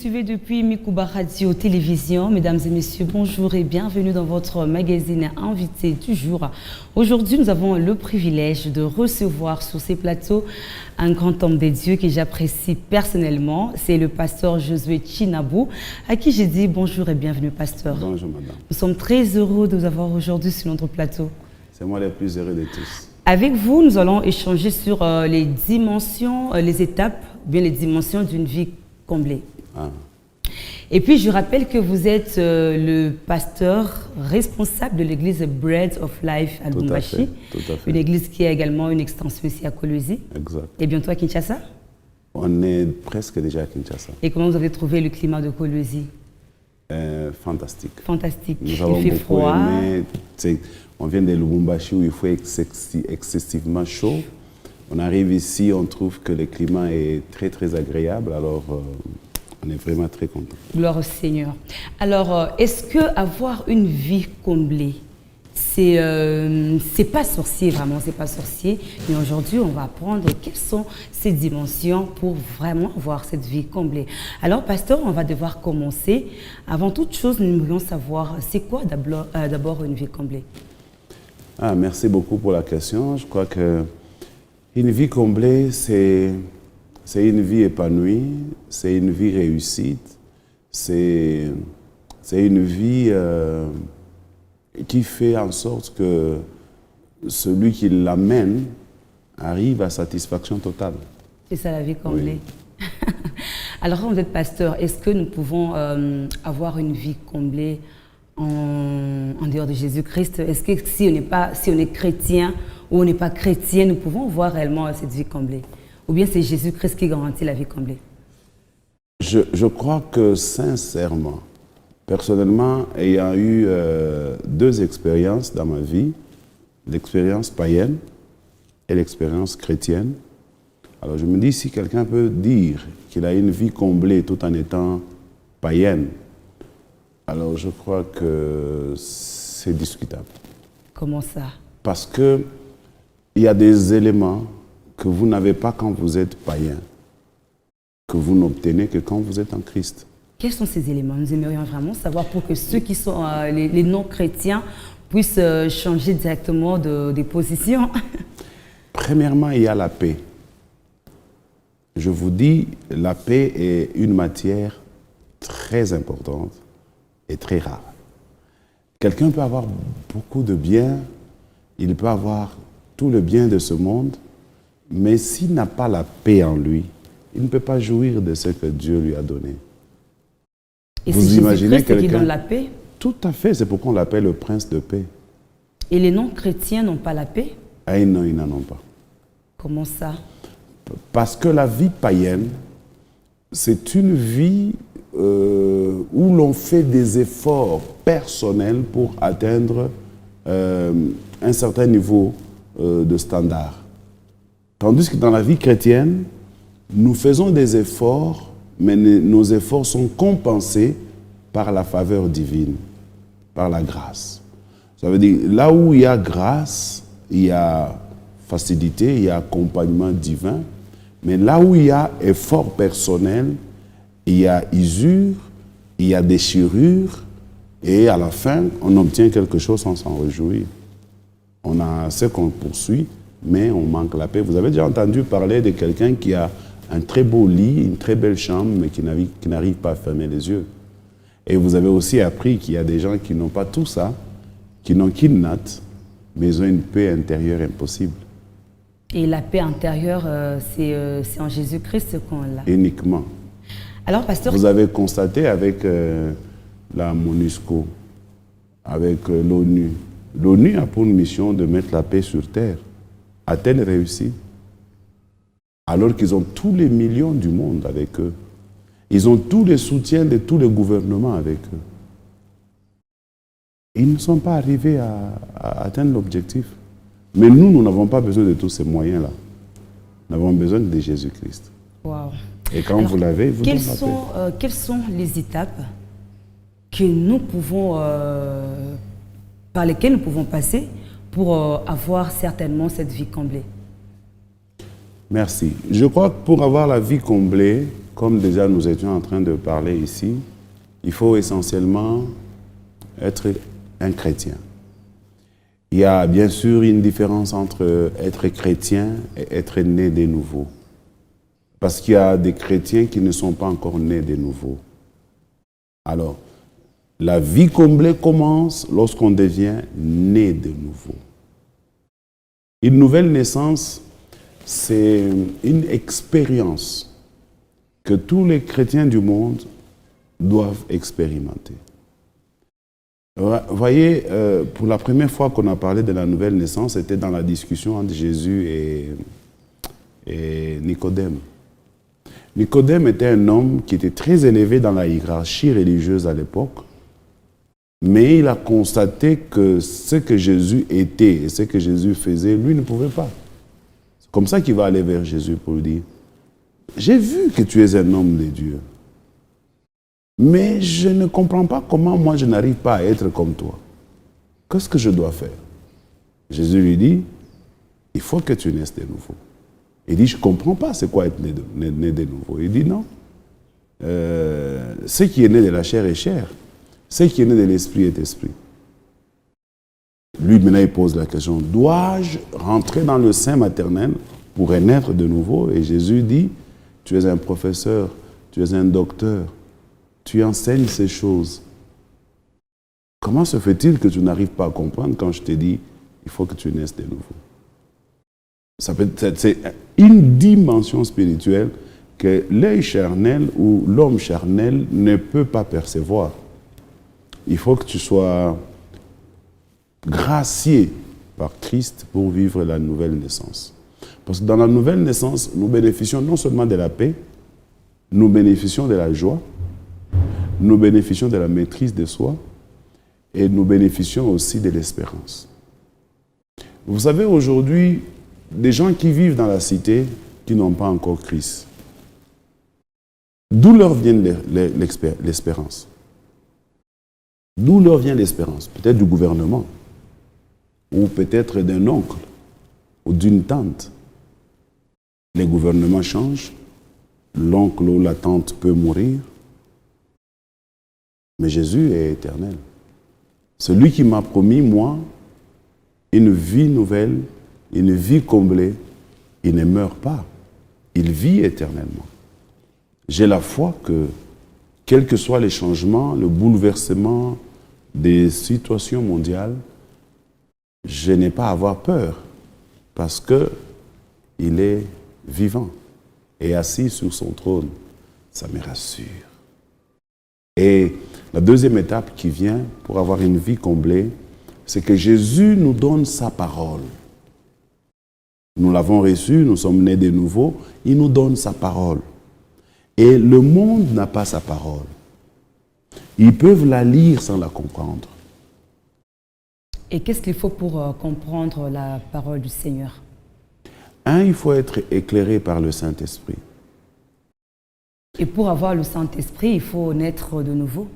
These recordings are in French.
suivez depuis Mikouba Radio Télévision. Mesdames et messieurs, bonjour et bienvenue dans votre magazine invité du jour. Aujourd'hui, nous avons le privilège de recevoir sur ces plateaux un grand homme de Dieu que j'apprécie personnellement. C'est le pasteur Josué Chinabou, à qui j'ai dit bonjour et bienvenue, pasteur. Bonjour, madame. Nous sommes très heureux de vous avoir aujourd'hui sur notre plateau. C'est moi le plus heureux de tous. Avec vous, nous allons échanger sur les dimensions, les étapes, bien les dimensions d'une vie comblée. Ah. Et puis, je rappelle que vous êtes le pasteur responsable de l'église Bread of Life à Lubumbashi, une église qui a également une extension ici à Kolwezi. Exact. Et bientôt à Kinshasa. On est presque déjà à Kinshasa. Et comment vous avez trouvé le climat de Kolwezi? Fantastique. Fantastique. Nous avons Il fait beaucoup froid. aimé. On vient de Lubumbashi où il fait excessivement chaud. On arrive ici, on trouve que le climat est très très agréable. Alors, on est vraiment très content. Gloire au Seigneur. Alors, est-ce que avoir une vie comblée, c'est pas sorcier vraiment, c'est pas sorcier. Mais aujourd'hui, on va apprendre quelles sont ces dimensions pour vraiment avoir cette vie comblée. Alors, pasteur, on va devoir commencer. Avant toute chose, nous voulons savoir, c'est quoi d'abord une vie comblée? Ah, merci beaucoup pour la question. Je crois que une vie comblée, c'est une vie épanouie, c'est une vie réussite, c'est une vie qui fait en sorte que celui qui l'amène arrive à satisfaction totale. C'est ça la vie comblée. Oui. Alors, quand vous êtes pasteur, est-ce que nous pouvons avoir une vie comblée en dehors de Jésus-Christ? Est-ce que si on est chrétien ou on n'est pas chrétien, nous pouvons voir réellement cette vie comblée? Ou bien c'est Jésus-Christ qui garantit la vie comblée? Je crois que sincèrement, personnellement, ayant eu deux expériences dans ma vie, l'expérience païenne et l'expérience chrétienne, alors je me dis, si quelqu'un peut dire qu'il a une vie comblée tout en étant païenne, alors je crois que c'est discutable. Comment ça? Parce qu'il y a des éléments que vous n'avez pas quand vous êtes païen, que vous n'obtenez que quand vous êtes en Christ. Quels sont ces éléments? Nous aimerions vraiment savoir pour que ceux qui sont les non-chrétiens puissent changer directement de position. Premièrement, il y a la paix. Je vous dis, la paix est une matière très importante et très rare. Quelqu'un peut avoir beaucoup de biens, il peut avoir tout le bien de ce monde, mais s'il n'a pas la paix en lui, il ne peut pas jouir de ce que Dieu lui a donné. Et vous imaginez quelqu'un qui donne la paix? Tout à fait, c'est pourquoi on l'appelle le prince de paix. Et les non-chrétiens n'ont pas la paix? Ah non, ils n'en ont pas. Comment ça? Parce que la vie païenne, c'est une vie où l'on fait des efforts personnels pour atteindre un certain niveau de standard. Tandis que dans la vie chrétienne, nous faisons des efforts, mais nos efforts sont compensés par la faveur divine, par la grâce. Ça veut dire, là où il y a grâce, il y a facilité, il y a accompagnement divin, mais là où il y a effort personnel, il y a usure, il y a déchirure, et à la fin, on obtient quelque chose sans s'en réjouir. On a ce qu'on poursuit, mais on manque la paix. Vous avez déjà entendu parler de quelqu'un qui a un très beau lit, une très belle chambre, mais qui n'arrive pas à fermer les yeux. Et vous avez aussi appris qu'il y a des gens qui n'ont pas tout ça, qui n'ont qu'une natte, mais ils ont une paix intérieure impossible. Et la paix intérieure, c'est en Jésus-Christ qu'on l'a. Uniquement. Alors, pasteur, vous avez constaté avec la MONUSCO, avec l'ONU. L'ONU a pour mission de mettre la paix sur terre. A-t-elle réussi? Alors qu'ils ont tous les millions du monde avec eux. Ils ont tous les soutiens de tous les gouvernements avec eux. Ils ne sont pas arrivés à atteindre l'objectif. Mais nous n'avons pas besoin de tous ces moyens-là. Nous avons besoin de Jésus-Christ. Wow. Et quand vous l'avez, vous quelles sont les étapes que nous pouvons, par lesquelles nous pouvons passer pour avoir certainement cette vie comblée? Merci. Je crois que pour avoir la vie comblée, comme déjà nous étions en train de parler ici, il faut essentiellement être un chrétien. Il y a bien sûr une différence entre être chrétien et être né de nouveau. Parce qu'il y a des chrétiens qui ne sont pas encore nés de nouveau. Alors, la vie comblée commence lorsqu'on devient né de nouveau. Une nouvelle naissance, c'est une expérience que tous les chrétiens du monde doivent expérimenter. Vous voyez, pour la première fois qu'on a parlé de la nouvelle naissance, c'était dans la discussion entre Jésus et Nicodème. Nicodème était un homme qui était très élevé dans la hiérarchie religieuse à l'époque, mais il a constaté que ce que Jésus était et ce que Jésus faisait, lui ne pouvait pas. C'est comme ça qu'il va aller vers Jésus pour lui dire, « J'ai vu que tu es un homme de Dieu, mais je ne comprends pas comment moi je n'arrive pas à être comme toi. Qu'est-ce que je dois faire ?» Jésus lui dit, « Il faut que tu naisses de nouveau. » Il dit, « Je ne comprends pas c'est quoi être né de nouveau. » Il dit, « Non. Ce qui est né de la chair est chair. Ce qui est né de l'esprit est esprit. » Lui, maintenant, il pose la question, « Dois-je rentrer dans le sein maternel pour naître de nouveau ?» Et Jésus dit, « Tu es un professeur, tu es un docteur, tu enseignes ces choses. Comment se fait-il que tu n'arrives pas à comprendre quand je te dis, il faut que tu naisses de nouveau ?» C'est une dimension spirituelle que l'œil charnel ou l'homme charnel ne peut pas percevoir. Il faut que tu sois gracié par Christ pour vivre la nouvelle naissance. Parce que dans la nouvelle naissance, nous bénéficions non seulement de la paix, nous bénéficions de la joie, nous bénéficions de la maîtrise de soi et nous bénéficions aussi de l'espérance. Vous savez, aujourd'hui, des gens qui vivent dans la cité qui n'ont pas encore Christ, d'où leur vient l'espérance? D'où leur vient l'espérance? Peut-être du gouvernement, ou peut-être d'un oncle, ou d'une tante. Les gouvernements changent, l'oncle ou la tante peut mourir, mais Jésus est éternel. Celui qui m'a promis, moi, une vie nouvelle, une vie comblée, il ne meurt pas, il vit éternellement. J'ai la foi que, quels que soient les changements, le bouleversement des situations mondiales, je n'ai pas à avoir peur, parce qu'il est vivant et assis sur son trône. Ça me rassure. Et la deuxième étape qui vient pour avoir une vie comblée, c'est que Jésus nous donne sa parole. Nous l'avons reçu, nous sommes nés de nouveau, il nous donne sa parole. Et le monde n'a pas sa parole. Ils peuvent la lire sans la comprendre. Et qu'est-ce qu'il faut pour comprendre la parole du Seigneur? Il faut être éclairé par le Saint-Esprit. Et pour avoir le Saint-Esprit, il faut naître de nouveau?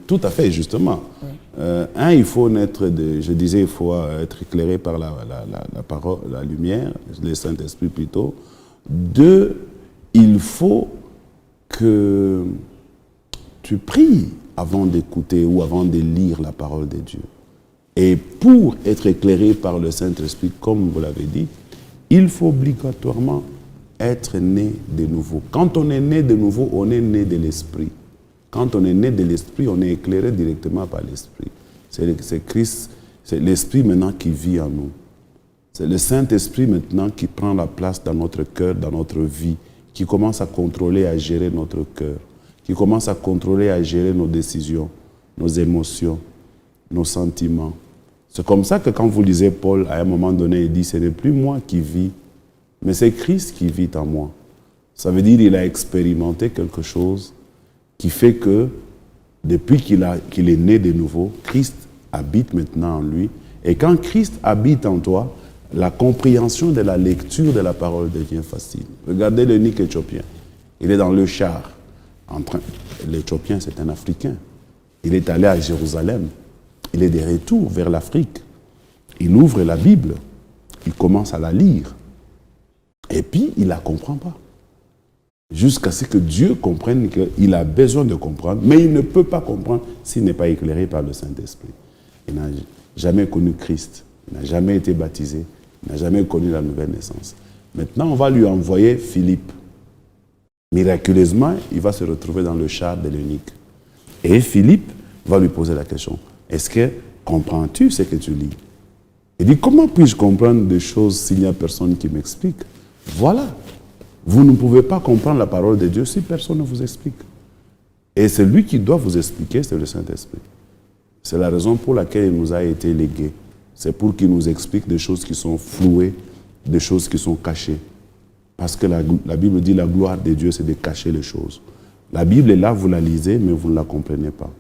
Tout à fait, justement. Oui. Il faut naître je disais, il faut être éclairé par la parole, la lumière, le Saint-Esprit plutôt. 2, il faut que tu pries avant d'écouter ou avant de lire la parole de Dieu. Et pour être éclairé par le Saint-Esprit, comme vous l'avez dit, il faut obligatoirement être né de nouveau. Quand on est né de nouveau, on est né de l'Esprit. Quand on est né de l'Esprit, on est éclairé directement par l'Esprit. C'est Christ, c'est l'Esprit maintenant qui vit en nous. C'est le Saint-Esprit maintenant qui prend la place dans notre cœur, dans notre vie, qui commence à contrôler, à gérer notre cœur, qui commence à contrôler, à gérer nos décisions, nos émotions, nos sentiments. C'est comme ça que quand vous lisez Paul, à un moment donné, il dit, ce n'est plus moi qui vis, mais c'est Christ qui vit en moi. Ça veut dire qu'il a expérimenté quelque chose qui fait que, depuis qu'il est né de nouveau, Christ habite maintenant en lui. Et quand Christ habite en toi, la compréhension de la lecture de la parole devient facile. Regardez le Nik éthiopien. Il est dans le char. L'Éthiopien, c'est un Africain. Il est allé à Jérusalem. Il est de retour vers l'Afrique. Il ouvre la Bible. Il commence à la lire. Et puis, il ne la comprend pas. Jusqu'à ce que Dieu comprenne qu'il a besoin de comprendre, mais il ne peut pas comprendre s'il n'est pas éclairé par le Saint-Esprit. Il n'a jamais connu Christ, il n'a jamais été baptisé, il n'a jamais connu la nouvelle naissance. Maintenant, on va lui envoyer Philippe. Miraculeusement, il va se retrouver dans le char de l'eunuque. Et Philippe va lui poser la question, est-ce que comprends-tu ce que tu lis? Il dit, comment puis-je comprendre des choses s'il n'y a personne qui m'explique? Voilà. Vous ne pouvez pas comprendre la parole de Dieu si personne ne vous explique. Et c'est lui qui doit vous expliquer, c'est le Saint-Esprit. C'est la raison pour laquelle il nous a été légué. C'est pour qu'il nous explique des choses qui sont flouées, des choses qui sont cachées. Parce que la Bible dit la gloire de Dieu, c'est de cacher les choses. La Bible est là, vous la lisez, mais vous ne la comprenez pas.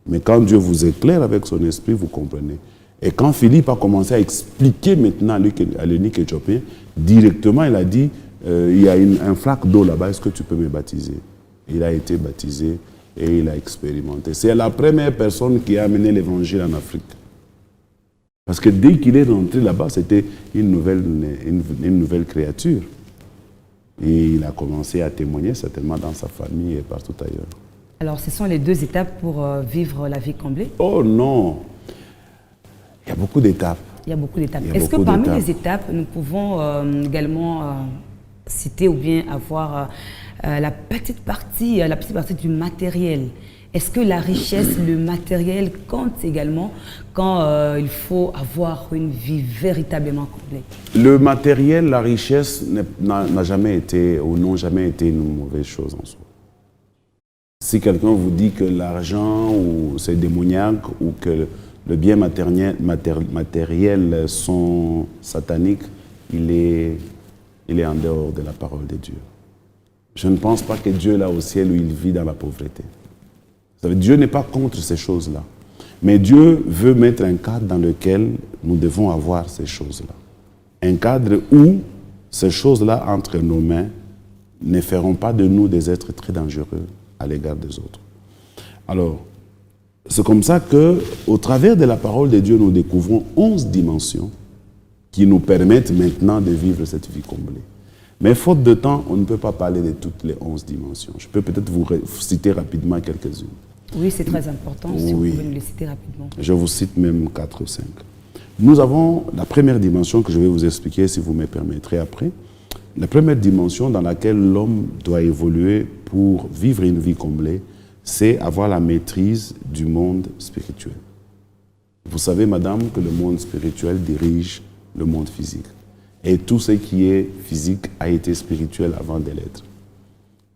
Mais quand Dieu vous éclaire avec son esprit, vous comprenez. Et quand Philippe a commencé à expliquer maintenant à l'eunuque éthiopien, directement il a dit, il y a un flaque d'eau là-bas, est-ce que tu peux me baptiser? Il a été baptisé et il a expérimenté. C'est la première personne qui a amené l'évangile en Afrique. Parce que dès qu'il est rentré là-bas, c'était une nouvelle créature. Et il a commencé à témoigner certainement dans sa famille et partout ailleurs. Alors, ce sont les 2 étapes pour vivre la vie comblée? Oh non! Il y a beaucoup d'étapes. Il y a beaucoup d'étapes. Est-ce que parmi les étapes, nous pouvons également citer ou bien avoir la petite partie du matériel? Est-ce que la richesse, le matériel compte également quand il faut avoir une vie véritablement complète? Le matériel, la richesse n'a jamais été ou n'ont jamais été une mauvaise chose en soi. Si quelqu'un vous dit que l'argent ou c'est démoniaque ou que le bien matériel sont sataniques, il est en dehors de la parole de Dieu. Je ne pense pas que Dieu est là au ciel où il vit dans la pauvreté. Dieu n'est pas contre ces choses-là. Mais Dieu veut mettre un cadre dans lequel nous devons avoir ces choses-là. Un cadre où ces choses-là entre nos mains ne feront pas de nous des êtres très dangereux à l'égard des autres. Alors, c'est comme ça qu'au travers de la parole de Dieu, nous découvrons 11 dimensions qui nous permettent maintenant de vivre cette vie comblée. Mais faute de temps, on ne peut pas parler de toutes les 11 dimensions. Je peux peut-être vous citer rapidement quelques-unes. Oui, c'est très important, si vous pouvez nous les citer rapidement. Je vous cite même 4 ou 5. Nous avons la première dimension que je vais vous expliquer, si vous me permettrez après. La première dimension dans laquelle l'homme doit évoluer pour vivre une vie comblée, c'est avoir la maîtrise du monde spirituel. Vous savez, madame, que le monde spirituel dirige le monde physique. Et tout ce qui est physique a été spirituel avant de l'être.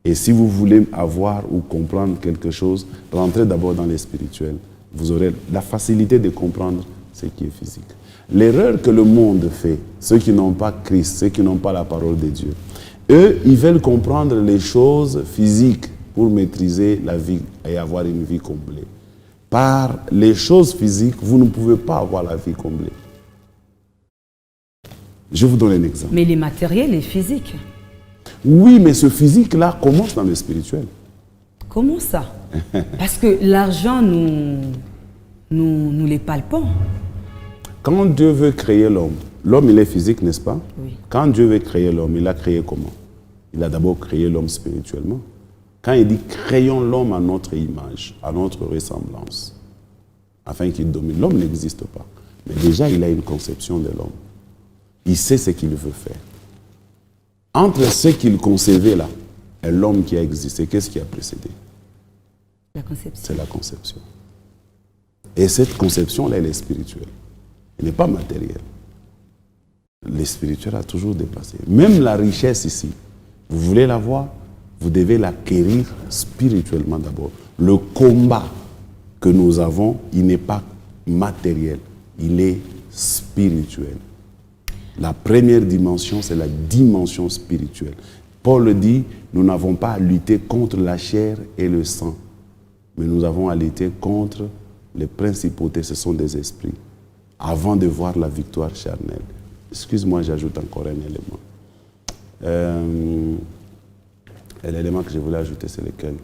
Et si vous voulez avoir ou comprendre quelque chose, rentrez d'abord dans les spirituels. Vous aurez la facilité de comprendre ce qui est physique. L'erreur que le monde fait, ceux qui n'ont pas Christ, ceux qui n'ont pas la parole de Dieu, eux, ils veulent comprendre les choses physiques pour maîtriser la vie et avoir une vie comblée. Par les choses physiques, vous ne pouvez pas avoir la vie comblée. Je vous donne un exemple. Mais les matériels et physiques. Oui, mais ce physique-là commence dans le spirituel. Comment ça? Parce que l'argent, nous les palpons. Quand Dieu veut créer l'homme, l'homme il est physique, n'est-ce pas? Oui. Quand Dieu veut créer l'homme, il l'a créé comment? Il a d'abord créé l'homme spirituellement. Quand il dit créons l'homme à notre image, à notre ressemblance, afin qu'il domine. L'homme n'existe pas. Mais déjà, il a une conception de l'homme. Il sait ce qu'il veut faire. Entre ce qu'il concevait là et l'homme qui a existé, qu'est-ce qui a précédé? La conception. C'est la conception. Et cette conception-là, elle est spirituelle. Elle n'est pas matérielle. Le spirituel a toujours dépassé. Même la richesse ici, vous voulez la voir, vous devez l'acquérir spirituellement d'abord. Le combat que nous avons, il n'est pas matériel, il est spirituel. La première dimension, c'est la dimension spirituelle. Paul dit, nous n'avons pas à lutter contre la chair et le sang, mais nous avons à lutter contre les principautés, ce sont des esprits, avant de voir la victoire charnelle. Excuse-moi, j'ajoute encore un élément. L'élément que je voulais ajouter, c'est lequel?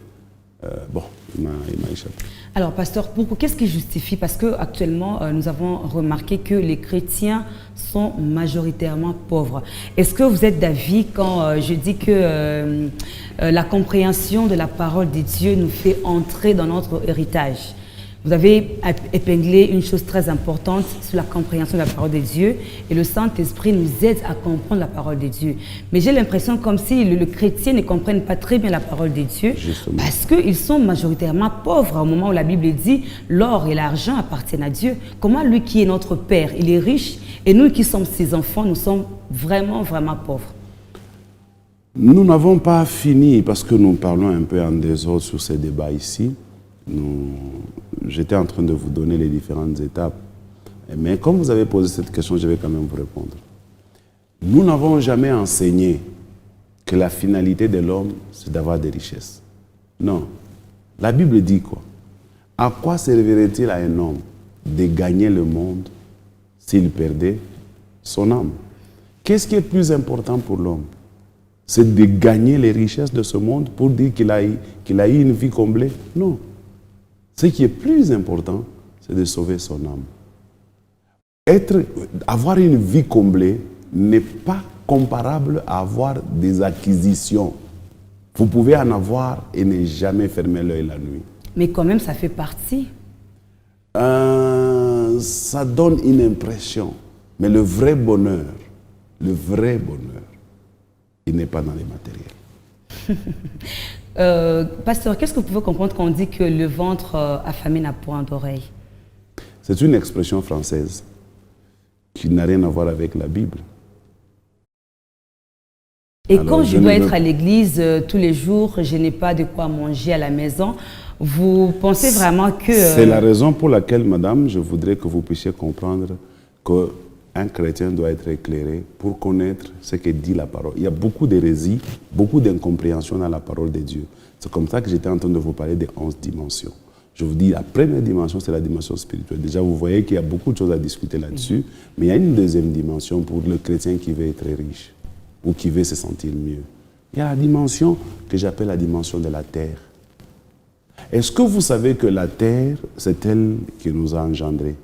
Bon, il m'a échappé. Alors, pasteur, qu'est-ce qui justifie? Parce qu'actuellement, nous avons remarqué que les chrétiens sont majoritairement pauvres. Est-ce que vous êtes d'avis quand je dis que la compréhension de la parole de Dieu nous fait entrer dans notre héritage? Vous avez épinglé une chose très importante sur la compréhension de la parole de Dieu, et le Saint-Esprit nous aide à comprendre la parole de Dieu. Mais j'ai l'impression comme si le chrétien ne comprenne pas très bien la parole de Dieu. Justement. Parce qu'ils sont majoritairement pauvres au moment où la Bible dit l'or et l'argent appartiennent à Dieu. Comment lui qui est notre Père, il est riche, et nous qui sommes ses enfants, nous sommes vraiment, vraiment pauvres? Nous n'avons pas fini parce que nous parlons un peu en désordre sur ces débats ici. J'étais en train de vous donner les différentes étapes. Mais comme vous avez posé cette question, je vais quand même vous répondre. Nous n'avons jamais enseigné que la finalité de l'homme, c'est d'avoir des richesses. Non. La Bible dit quoi? À quoi servirait-il à un homme de gagner le monde s'il perdait son âme? Qu'est-ce qui est plus important pour l'homme? C'est de gagner les richesses de ce monde pour dire qu'il a eu une vie comblée? Non. Ce qui est plus important, c'est de sauver son âme. Avoir une vie comblée n'est pas comparable à avoir des acquisitions. Vous pouvez en avoir et ne jamais fermer l'œil la nuit. Mais quand même, ça fait partie. Ça donne une impression. Mais le vrai bonheur, il n'est pas dans les matériels. Pasteur, qu'est-ce que vous pouvez comprendre quand on dit que le ventre affamé n'a point d'oreille? C'est une expression française qui n'a rien à voir avec la Bible. Et alors, quand je dois être à l'église tous les jours, je n'ai pas de quoi manger à la maison, vous pensez vraiment que... C'est la raison pour laquelle, madame, je voudrais que vous puissiez comprendre qu'un chrétien doit être éclairé pour connaître ce que dit la parole. Il y a beaucoup d'hérésie, beaucoup d'incompréhension dans la parole de Dieu. C'est comme ça que j'étais en train de vous parler des 11 dimensions. Je vous dis, la première dimension, c'est la dimension spirituelle. Déjà, vous voyez qu'il y a beaucoup de choses à discuter là-dessus, mais il y a une deuxième dimension pour le chrétien qui veut être riche ou qui veut se sentir mieux. Il y a la dimension que j'appelle la dimension de la terre. Est-ce que vous savez que la terre, c'est elle qui nous a engendrés?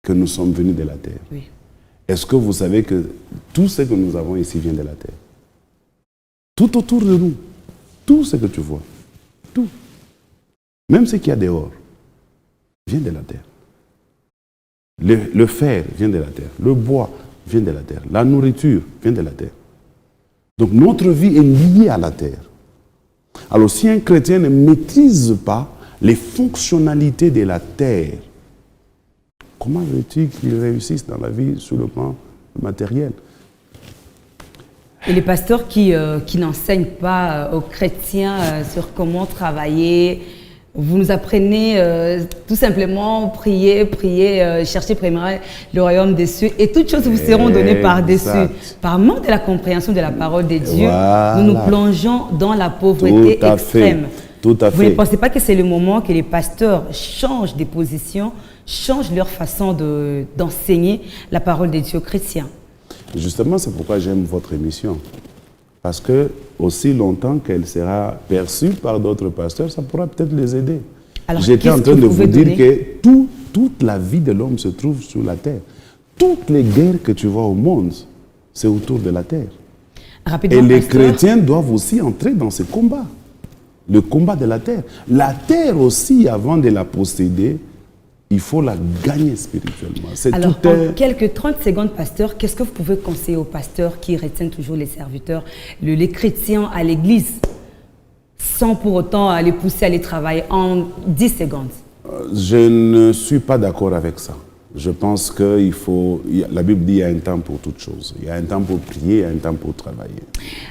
Que nous sommes venus de la terre? Oui. Est-ce que vous savez que tout ce que nous avons ici vient de la terre? Tout autour de nous, tout ce que tu vois, tout, même ce qu'il y a dehors, vient de la terre. Le fer vient de la terre, le bois vient de la terre, la nourriture vient de la terre. Donc notre vie est liée à la terre. Alors si un chrétien ne maîtrise pas les fonctionnalités de la terre, comment veux-tu qu'il réussisse dans la vie sur le plan matériel? Et les pasteurs qui n'enseignent pas aux chrétiens sur comment travailler, vous nous apprenez tout simplement prier, chercher premièrement le royaume des cieux et toutes choses vous seront données par-dessus. Par manque de la compréhension de la parole de Dieu, voilà. Nous nous plongeons dans la pauvreté extrême. Tout à fait. Vous ne pensez pas que c'est le moment que les pasteurs changent des positions, changent leur façon d'enseigner la parole de Dieu aux chrétiens? Justement, c'est pourquoi j'aime votre émission. Parce que aussi longtemps qu'elle sera perçue par d'autres pasteurs, ça pourra peut-être les aider. J'étais en train de vous dire que toute la vie de l'homme se trouve sur la terre. Toutes les guerres que tu vois au monde, c'est autour de la terre. Et les chrétiens doivent aussi entrer dans ce combat. Le combat de la terre. La terre aussi, avant de la posséder, il faut la gagner spirituellement. Alors, en quelques 30 secondes, pasteur, qu'est-ce que vous pouvez conseiller aux pasteurs qui retiennent toujours les serviteurs, les chrétiens à l'église, sans pour autant les pousser à aller travailler en 10 secondes? Je ne suis pas d'accord avec ça. Je pense qu'il faut... La Bible dit qu'il y a un temps pour toutes choses. Il y a un temps pour prier, il y a un temps pour travailler.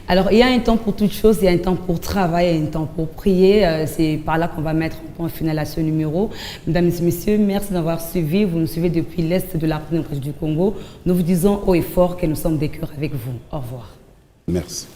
Alors, il y a un temps pour toutes choses, il y a un temps pour travailler, il y a un temps pour prier. C'est par là qu'on va mettre un point final à ce numéro. Mesdames et messieurs, merci d'avoir suivi. Vous nous suivez depuis l'Est de la République du Congo. Nous vous disons haut et fort que nous sommes des cœurs avec vous. Au revoir. Merci.